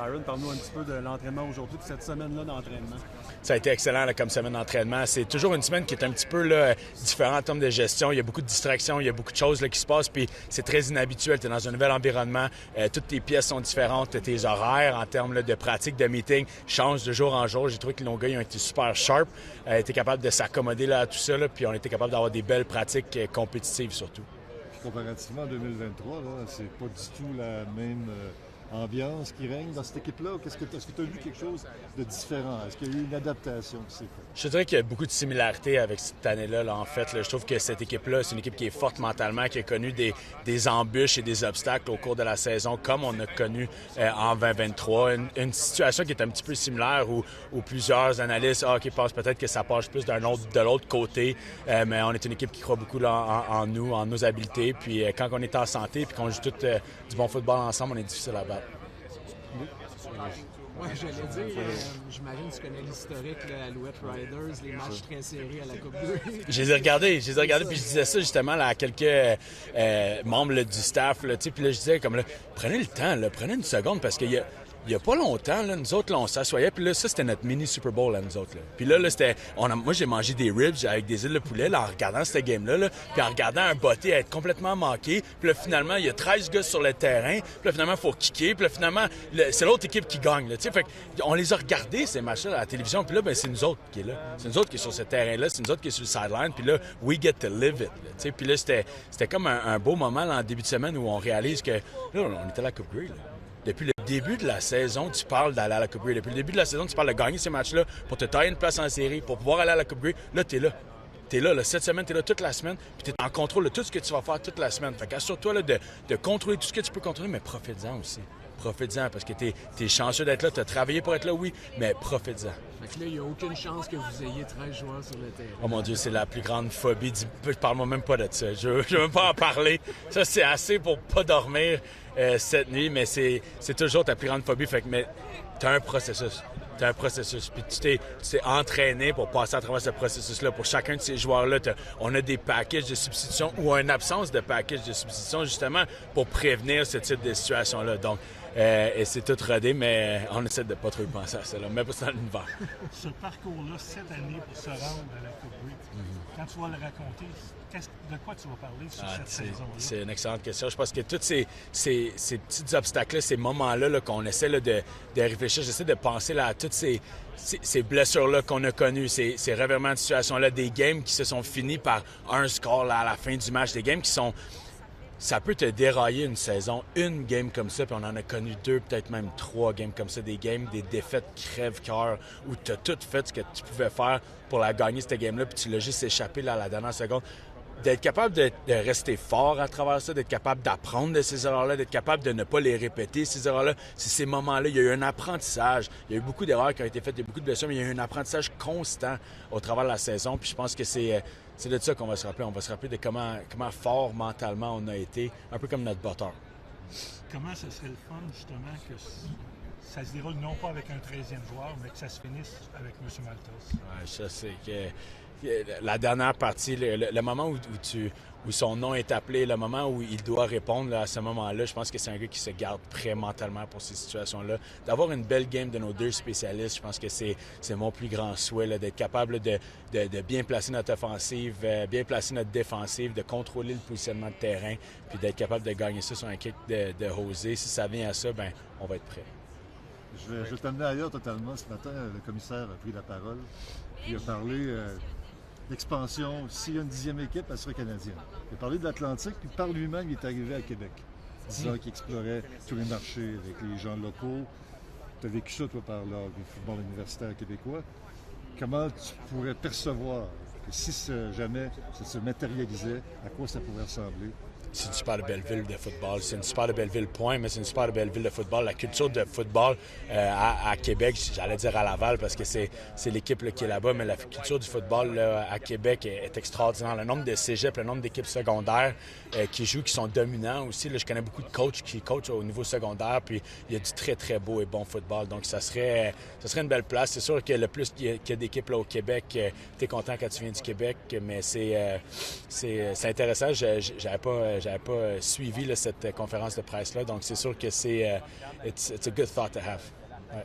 Byron, parle-nous un petit peu de l'entraînement aujourd'hui, de cette semaine-là d'entraînement. Ça a été excellent là, comme semaine d'entraînement. C'est toujours une semaine qui est un petit peu là, différente en termes de gestion. Il y a beaucoup de distractions, il y a beaucoup de choses là, qui se passent, puis c'est très inhabituel. Tu es dans un nouvel environnement, toutes tes pièces sont différentes, tes horaires en termes là, de pratique, de meeting changent de jour en jour. J'ai trouvé que nos gars ils ont été super sharp, étaient capables de s'accommoder là, à tout ça, là, puis on était capable d'avoir des belles pratiques compétitives surtout. Comparativement à 2023, là, c'est pas du tout la même ambiance qui règne dans cette équipe-là. Est-ce que tu as vu quelque chose de différent? Est-ce qu'il y a eu une adaptation qui s'est faite? Je dirais qu'il y a beaucoup de similarités avec cette année-là. Là, en fait, là, je trouve que cette équipe-là, c'est une équipe qui est forte mentalement, qui a connu des embûches et des obstacles au cours de la saison, comme on a connu en 2023. Une situation qui est un petit peu similaire où plusieurs analystes pensent peut-être que ça passe plus de l'autre côté, mais on est une équipe qui croit beaucoup là, en nous, en nos habiletés. Puis quand on est en santé et qu'on joue tout du bon football ensemble, on est difficile à battre. Oui, j'allais dire, j'imagine que tu connais l'historique, Alouette Riders, les matchs très serrés à la Coupe Grey. Je les ai regardés, puis je disais ça justement là, à quelques membres là, du staff, là, puis là, je disais comme là, prenez le temps, là, prenez une seconde, parce qu'il y a pas longtemps, là, nous autres, là, on s'assoyait, puis là, ça, c'était notre mini Super Bowl, là, nous autres. Là. Puis là, c'était... moi, j'ai mangé des ribs avec des ailes de poulet, là, en regardant cette game-là, là, puis en regardant un botté être complètement manqué. Puis là, finalement, il y a 13 gars sur le terrain. Puis là, finalement, il faut kicker. Puis là, finalement, c'est l'autre équipe qui gagne, là, tu sais. Fait on les a regardés, ces matchs-là, à la télévision. Puis là, ben c'est nous autres qui est là. C'est nous autres qui est sur ce terrain-là. C'est nous autres qui est sur le sideline. Puis là, we get to live it, là, tu sais. Puis là, c'était comme un beau moment, là, en début de semaine, où on réalise que, là, on était à la Coupe Grey, là. Depuis le début de la saison, tu parles d'aller à la Coupe Grey. Depuis le début de la saison, tu parles de gagner ces matchs-là pour te tailler une place en série, pour pouvoir aller à la Coupe Grey. Là, t'es là. T'es là, cette semaine, t'es là toute la semaine, puis t'es en contrôle de tout ce que tu vas faire toute la semaine. Fait qu'assure-toi là, de contrôler tout ce que tu peux contrôler, mais profite-en aussi. Profite-en, parce que t'es chanceux d'être là, t'as travaillé pour être là, oui, mais profite-en. Fait que là, il n'y a aucune chance que vous ayez 13 joueurs sur le terrain. Oh mon Dieu, c'est la plus grande phobie. Parle-moi même pas de ça. Je veux même pas en parler. Ça, c'est assez pour pas dormir cette nuit, mais c'est toujours ta plus grande phobie. Fait que, mais t'as un processus. Puis tu t'es entraîné pour passer à travers ce processus-là. Pour chacun de ces joueurs-là, on a des packages de substitution ou une absence de package de substitution, justement, pour prévenir ce type de situation-là. Donc, et c'est tout rodé, mais on essaie de pas trop y penser à ça, là. Mais pas dans l'univers. Ce parcours-là, cette année, pour se rendre à la Coupe Grey, quand tu vas le raconter, de quoi tu vas parler sur cette saison-là? C'est une excellente question. Je pense que tous ces petits obstacles-là, ces moments-là là, qu'on essaie là, de réfléchir, j'essaie de penser là, à toutes ces blessures-là qu'on a connues, ces revirements de situation-là, des games qui se sont finis par un score là, à la fin du match, des games qui sont... Ça peut te dérailler une saison, une game comme ça, puis on en a connu 2, peut-être même 3 games comme ça, des games, des défaites crève-cœur, où tu as tout fait ce que tu pouvais faire pour la gagner, cette game-là, puis tu l'as juste échappé là, à la dernière seconde. D'être capable de rester fort à travers ça, d'être capable d'apprendre de ces erreurs-là, d'être capable de ne pas les répéter, ces erreurs-là, c'est ces moments-là. Il y a eu un apprentissage. Il y a eu beaucoup d'erreurs qui ont été faites, il y a beaucoup de blessures, mais il y a eu un apprentissage constant au travers de la saison. Puis je pense que c'est de ça qu'on va se rappeler. On va se rappeler de comment fort mentalement on a été, un peu comme notre botteur. Comment ce serait le fun, justement, que ça se déroule non pas avec un 13e joueur, mais que ça se finisse avec M. Maltos? Oui, ça, c'est que... La dernière partie, le moment où son nom est appelé, le moment où il doit répondre là, à ce moment-là, je pense que c'est un gars qui se garde prêt mentalement pour ces situations-là. D'avoir une belle game de nos 2 spécialistes, je pense que c'est mon plus grand souhait, là, d'être capable de bien placer notre offensive, bien placer notre défensive, de contrôler le positionnement de terrain, puis d'être capable de gagner ça sur un kick de José. Si ça vient à ça, ben on va être prêt. Je vais t'amener ailleurs totalement. Ce matin, le commissaire a pris la parole. Il a parlé d'expansion. S'il y a une 10e équipe, elle serait canadienne. Il a parlé de l'Atlantique, puis par lui-même, il est arrivé à Québec, disant qu'il explorait tous les marchés avec les gens locaux. Tu as vécu ça, toi, par là, du football universitaire québécois. Comment tu pourrais percevoir que si jamais ça se matérialisait, à quoi ça pourrait ressembler? C'est une super belle ville de football. C'est une super belle ville, point, mais c'est une super belle ville de football. La culture de football à Québec, j'allais dire à Laval parce que c'est l'équipe là, qui est là-bas, mais la culture du football là, à Québec est extraordinaire. Le nombre de cégeps, le nombre d'équipes secondaires qui jouent, qui sont dominants aussi. Là, je connais beaucoup de coachs qui coachent au niveau secondaire, puis il y a du très, très beau et bon football. Donc, ça serait une belle place. C'est sûr que le plus qu'il y a d'équipes là, au Québec, tu es content quand tu viens du Québec, mais c'est intéressant. J'avais pas j'avais pas suivi là, cette conférence de presse-là. Donc, c'est sûr que c'est it's a good thought to have. Ouais.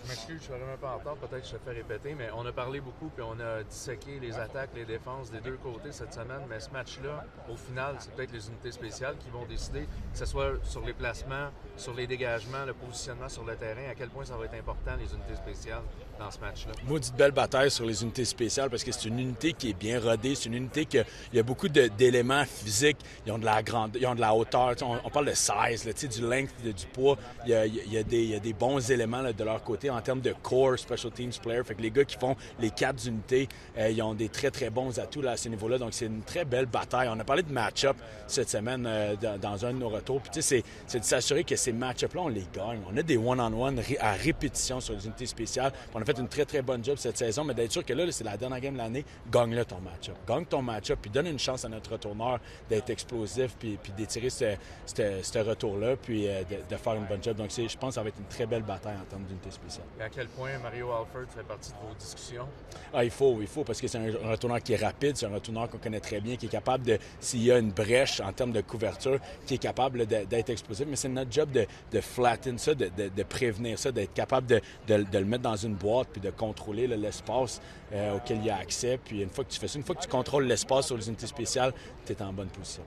Je m'excuse, je suis vraiment pas en retard, peut-être que je te fais répéter, mais on a parlé beaucoup puis on a disséqué les attaques, les défenses des deux côtés cette semaine, mais ce match-là, au final, c'est peut-être les unités spéciales qui vont décider, que ce soit sur les placements, sur les dégagements, le positionnement sur le terrain, à quel point ça va être important, les unités spéciales, dans ce match-là. Maudite belle bataille sur les unités spéciales parce que c'est une unité qui est bien rodée, c'est une unité qui il y a beaucoup d'éléments physiques, ils ont de la grandeur, ils ont de la hauteur, on parle de size, là, du length, du poids, il y a des bons éléments là, de leur côté en termes de core, special teams player, fait que les gars qui font les 4 unités, ils ont des très très bons atouts là, à ce niveau-là, donc c'est une très belle bataille. On a parlé de match-up cette semaine dans un de nos retours, puis tu sais, c'est de s'assurer que ces match-up-là, on les gagne. On a des one-on-one à répétition sur les unités spéciales, on a fait une très très bonne job cette saison, mais d'être sûr que là c'est la dernière game de l'année, gagne-le ton match-up. Gagne ton match-up, puis donne une chance à notre retourneur d'être explosif, puis d'étirer ce retour-là, puis de faire une bonne job. Donc je pense que ça va être une très belle bataille en termes d'unité spéciale. Et à quel point Mario Alford fait partie de vos discussions? Ah, il faut, parce que c'est un retourneur qui est rapide, c'est un retourneur qu'on connaît très bien, qui est capable de, s'il y a une brèche en termes de couverture, qui est capable d'être explosif, mais c'est notre job de flatten ça, de prévenir ça, d'être capable de le mettre dans une boîte, puis de contrôler l'espace auquel il y a accès. Puis une fois que tu fais ça, une fois que tu contrôles l'espace sur les unités spéciales, tu es en bonne position.